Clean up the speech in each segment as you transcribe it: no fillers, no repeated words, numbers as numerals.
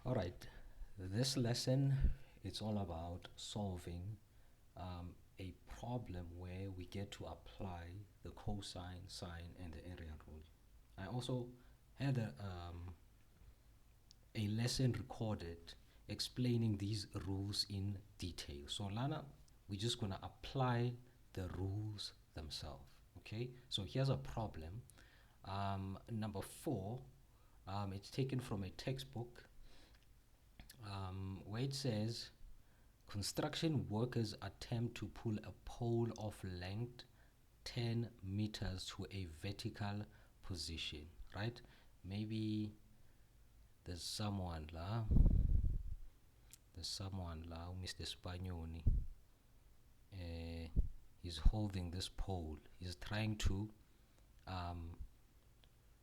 All right, this lesson it's all about solving a problem where we get to apply the cosine, sine, and the area rule. I also had a lesson recorded explaining these rules in detail. So Lana, we're just gonna apply the rules themselves. Okay, so here's a problem. Number 4, it's taken from a textbook where it says construction workers attempt to pull a pole of length 10 meters to a vertical position, right? Maybe there's someone la, Mr. Spagnoni. Uh, he's holding this pole. He's trying to um,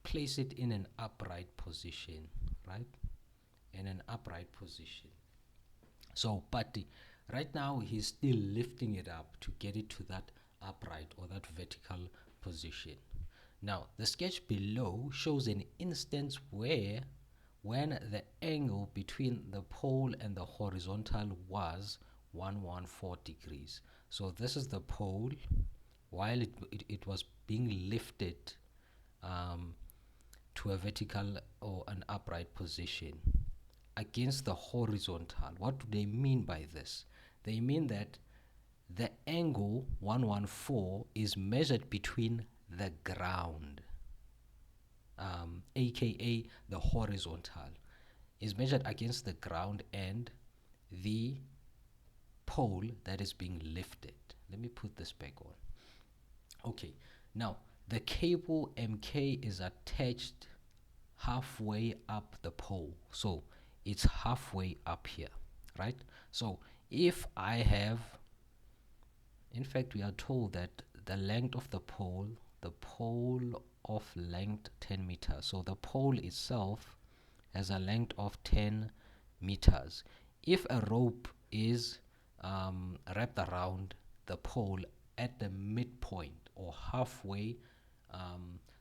place it in an upright position, right? In an upright position. So, but right now he's still lifting it up to get it to that upright or that vertical position. Now, the sketch below shows an instance where when the angle between the pole and the horizontal was 114 degrees. So this is the pole while it was being lifted um, to a vertical or an upright position against the horizontal. What do they mean by this? They mean that the angle 114 is measured between the ground, aka the horizontal, is measured against the ground and the pole that is being lifted. Let me put this back on. Okay, now the cable MK is attached halfway up the pole, so it's halfway up here, right? So if I have, in fact, we are told that the length of the pole of length 10 meters, so the pole itself has a length of 10 meters. If a rope is wrapped around the pole at the midpoint or halfway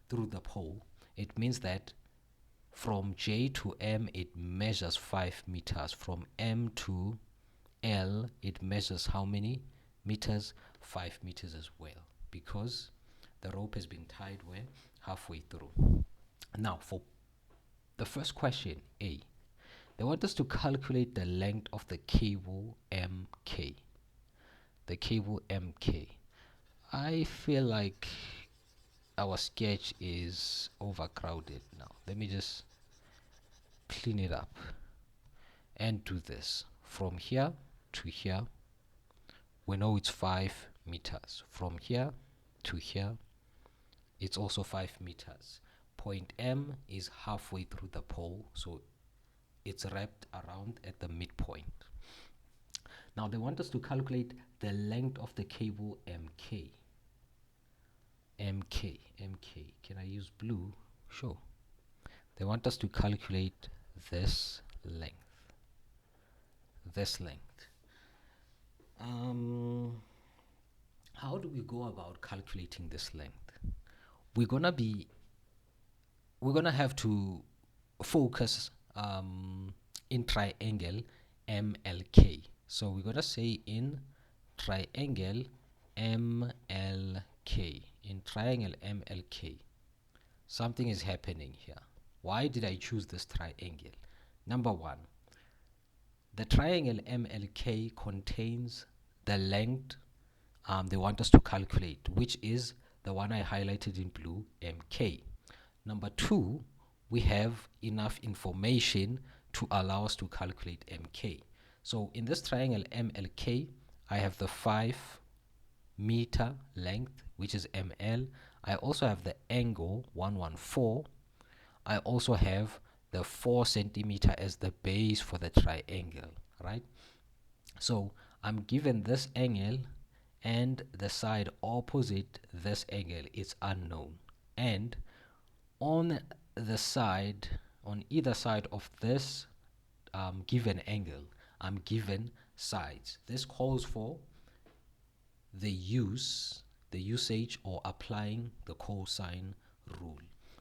through the pole, it means that from J to M it measures 5 meters. From M to L it measures how many meters? 5 meters as well, because the rope has been tied where? Halfway through. Now for the first question, A, they want us to calculate the length of the cable MK. The cable MK. I feel like our sketch is overcrowded now. Let me just clean it up and do this. From here to here, we know it's 5 meters. From here to here, it's also 5 meters. Point M is halfway through the pole, so it's wrapped around at the midpoint. Now they want us to calculate the length of the cable MK. MK. Can I use blue? Sure. They want us to calculate this length. How do we go about calculating this length? We're gonna have to focus in triangle MLK. So we're gonna say in triangle MLK. In triangle MLK, something is happening here. Why did I choose this triangle? Number one, the triangle MLK contains the length they want us to calculate, which is the one I highlighted in blue, MK. Number two, we have enough information to allow us to calculate MK. So in this triangle MLK, I have the 5 meter length, which is ML. I also have the angle 114. I also have the 4 centimeter as the base for the triangle, right? So I'm given this angle and the side opposite this angle is unknown, and on the side, on either side of this given angle, I'm given sides. This calls for the usage or applying the cosine rule.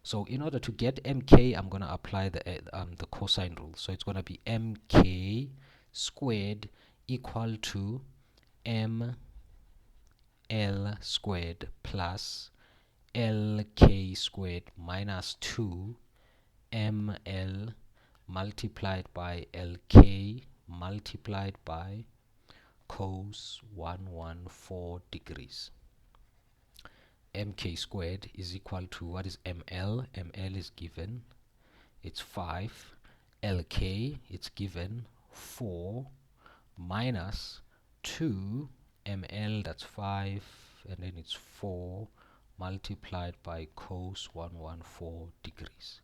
So in order to get mk, I'm going to apply the cosine rule. So it's going to be mk squared equal to ml squared plus lk squared minus 2 ml multiplied by lk multiplied by cos 114 degrees. Mk squared is equal to, what is ml? Ml is given, it's 5. Lk, it's given 4 minus 2 ml, that's 5, and then it's 4 multiplied by cos 114 degrees.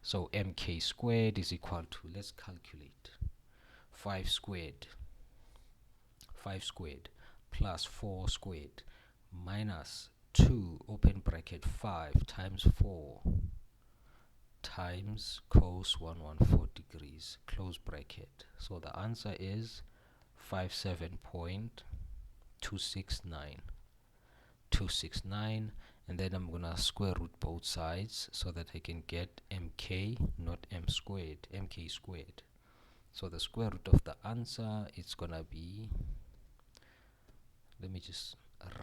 So mk squared is equal to, let's calculate, 5 squared plus 4 squared minus 2 open bracket 5 times 4 times cos 114 degrees close bracket. So the answer is 57.269, and then I'm gonna square root both sides so that I can get mk, not mk squared. So the square root of the answer, it's gonna be, let me just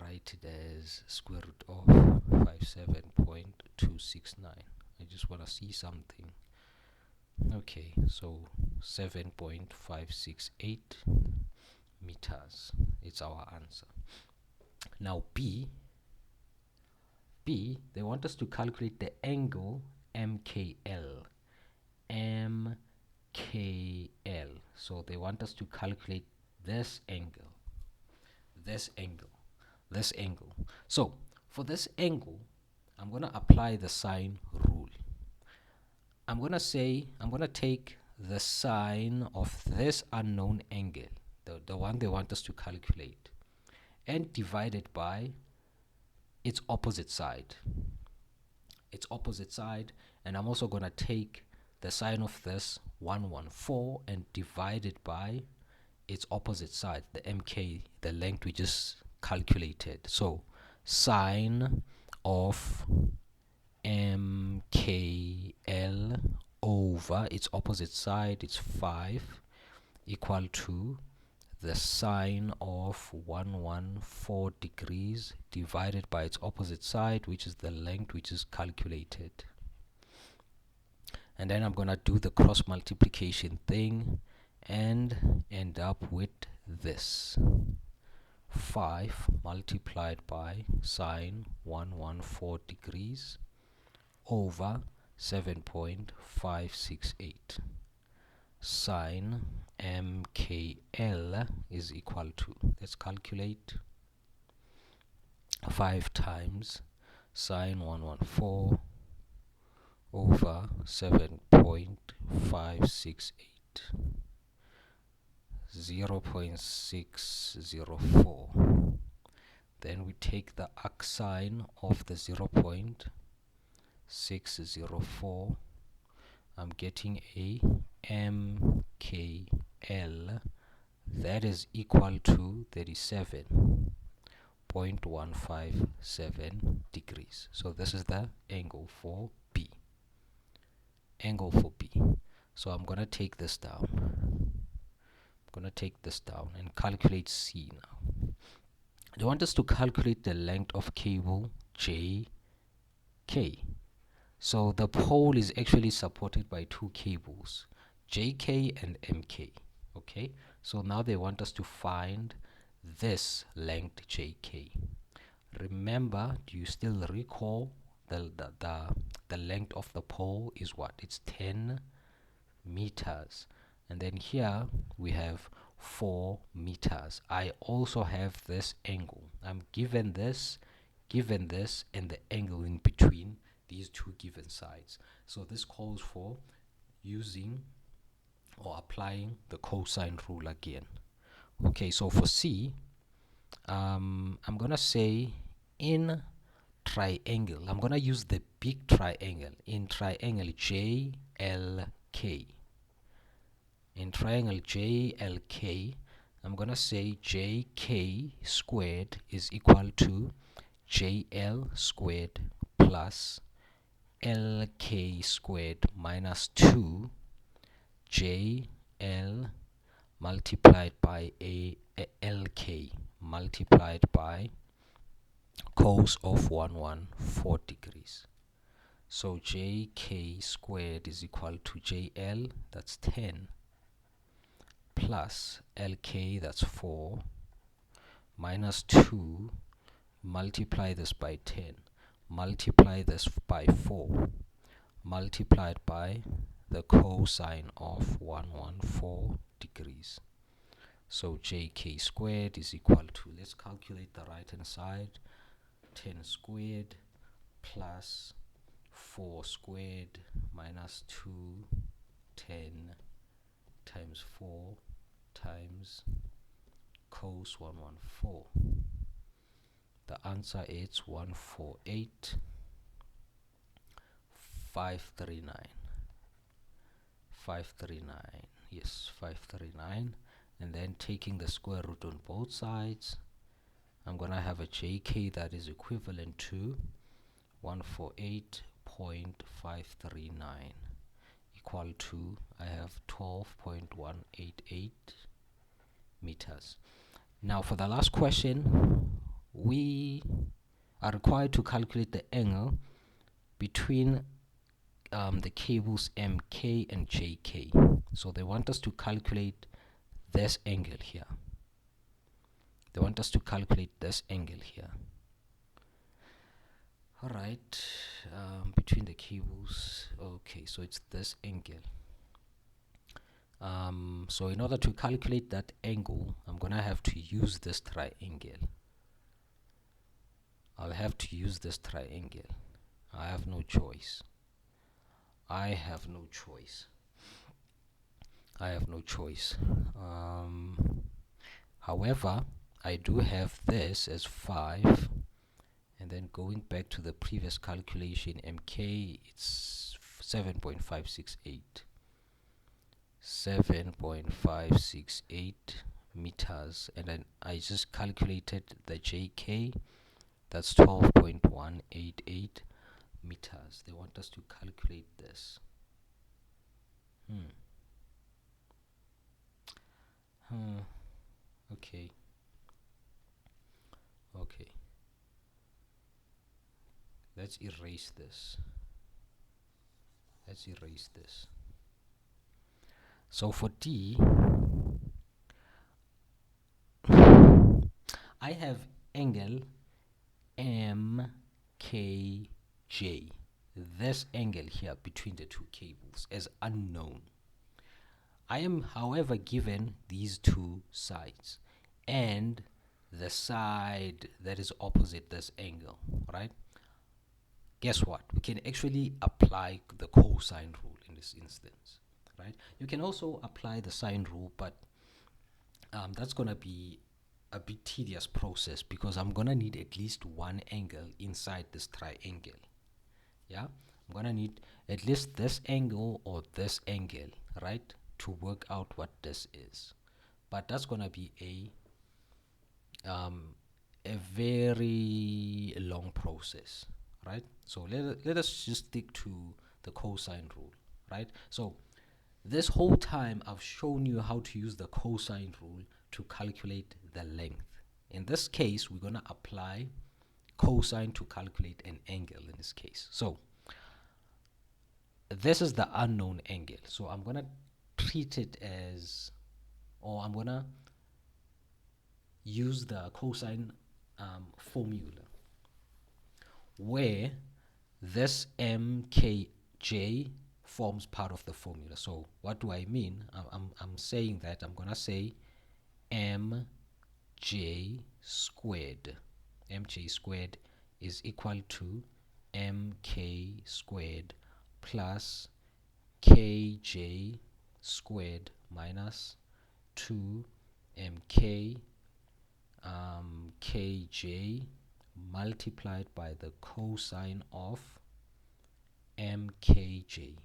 write it as square root of 57.269. I just want to see something. Okay, so 7.568 meters. It's our answer. Now B, they want us to calculate the angle MKL. So they want us to calculate this angle. So for this angle, I'm going to apply the sine rule. I'm going to take the sine of this unknown angle, the one they want us to calculate, and divide it by its opposite side. And I'm also going to take the sine of this 114 and divide it by its opposite side, the mk, the length we just calculated. So sine of mkl over its opposite side, it's 5, equal to the sine of 114 degrees divided by its opposite side, which is the length which is calculated. And then I'm going to do the cross multiplication thing and end up with this. 5 multiplied by sine 114 degrees over 7.568. Sine mkl is equal to, let's calculate, 5 times sine 114 over 7.568, 0.604. Then we take the arcsine of the 0.604. I'm getting a mkl that is equal to 37.157 degrees. So this is the angle for B. So I'm gonna take this down. And calculate C now. They want us to calculate the length of cable JK. So the pole is actually supported by 2 cables, JK and MK. Okay, so now they want us to find this length JK. Remember, do you still recall the length of the pole is what? It's 10 meters. And then here we have 4 meters. I also have this angle. I'm given this, and the angle in between these 2 given sides. So this calls for using or applying the cosine rule again. Okay, so for C, I'm gonna say in triangle, I'm gonna use the big triangle. In triangle JLK, I'm gonna say JK squared is equal to JL squared plus LK squared minus 2 JL multiplied by a LK multiplied by cos of 114 degrees. So JK squared is equal to JL, that's 10, plus LK, that's 4, minus 2, multiply this by 10, multiply this by 4, multiplied by the cosine of 114 degrees. So JK squared is equal to, let's calculate the right hand side, 10 squared plus 4 squared minus 2, 10 times 4 times cos 114. The answer is 148,539. 539, yes, 539. And then taking the square root on both sides, I'm gonna have a JK that is equivalent to 148.539 equal to, I have 12.188 meters. Now for the last question, we are required to calculate the angle between the cables MK and JK. So they want us to calculate this angle here. They want us to calculate this angle here. Alright, between the cables, okay, so it's this angle. So in order to calculate that angle, I'm gonna have to use this triangle. I'll have to use this triangle. I have no choice. I have no choice. However, I do have this as 5, and then going back to the previous calculation, MK, it's 7.568 meters, and then I just calculated the JK, that's 12.188 meters. They want us to calculate this. Okay. Let's erase this. So for D, I have angle MKJ, this angle here between the two cables, as unknown. I am, however, given these two sides and the side that is opposite this angle, right? Guess what? We can actually apply the cosine rule in this instance, right? You can also apply the sine rule, but that's gonna be a bit tedious process because I'm gonna need at least one angle inside this triangle. Yeah, I'm gonna need at least this angle or this angle, right, to work out what this is. But that's gonna be a very long process, right? So let us just stick to the cosine rule, right? So this whole time I've shown you how to use the cosine rule to calculate the length. In this case, we're gonna apply cosine to calculate an angle in this case. So this is the unknown angle. So I'm gonna treat it as, or I'm gonna use the cosine formula where this MKJ forms part of the formula. So what do I mean? I'm saying that I'm gonna say MJ squared is equal to MK squared plus KJ squared minus 2MK KJ multiplied by the cosine of MKJ.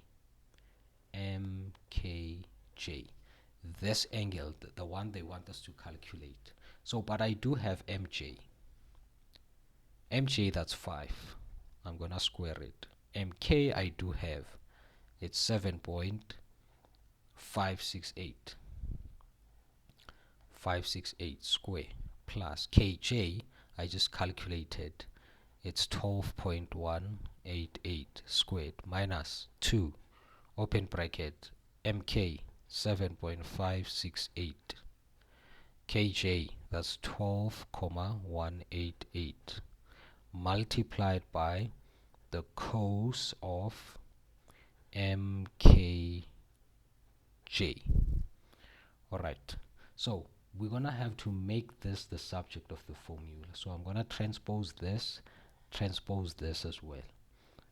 This angle, the one they want us to calculate. So, but I do have MJ, that's 5. I'm gonna square it. mk I do have. It's 7.568 square plus kj I just calculated. It's 12.188 squared minus 2 open bracket mk 7.568 kj, that's 12,188 multiplied by the cos of mkj. Alright, so we're gonna have to make this the subject of the formula. So I'm gonna transpose this as well.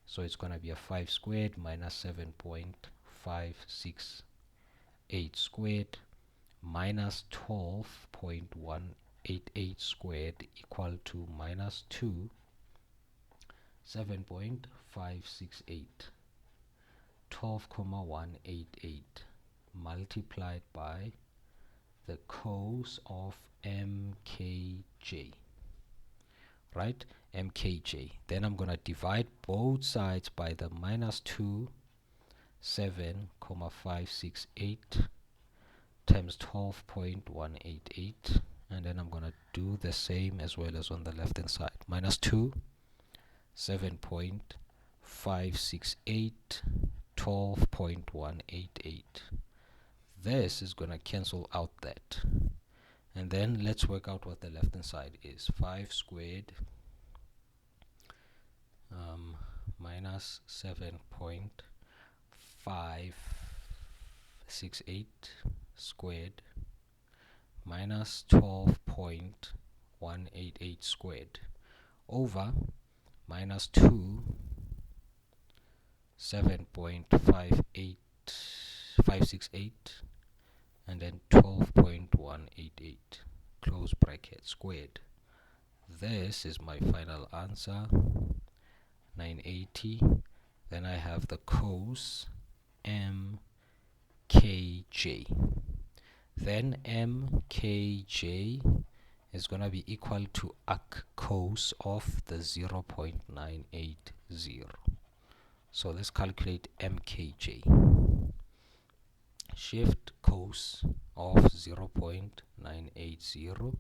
So it's gonna be a 5 squared minus 7.568 squared minus 12.188 squared equal to minus 2 7.568 12,188 multiplied by the cos of mkj, right? mkj. Then I'm gonna divide both sides by the minus 2 7,568 times 12.188, and then I'm gonna do the same as well as on the left hand side. Minus 2 7.568 12.188. This is gonna cancel out that, and then let's work out what the left hand side is. 5 squared minus 7.568 squared minus 12.188 squared over minus 2 7.568 and then 12.188 close bracket squared. This is my final answer, 980. Then I have the cos mkj. Then mkj is going to be equal to arc cos of the 0.980. So let's calculate mkj. Shift cos of 0.980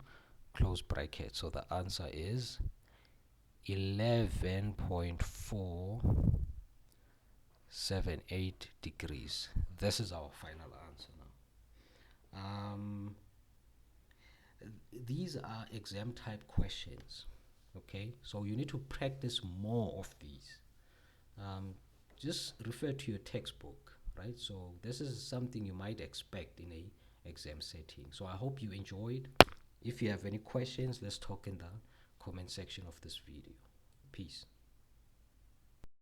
close bracket. So the answer is 11.478 degrees. This is our final answer now. These are exam type questions, okay? So you need to practice more of these. Just refer to your textbook, right? So this is something you might expect in a exam setting. So I hope you enjoyed. If you have any questions, let's talk in the comment section of this video. Peace.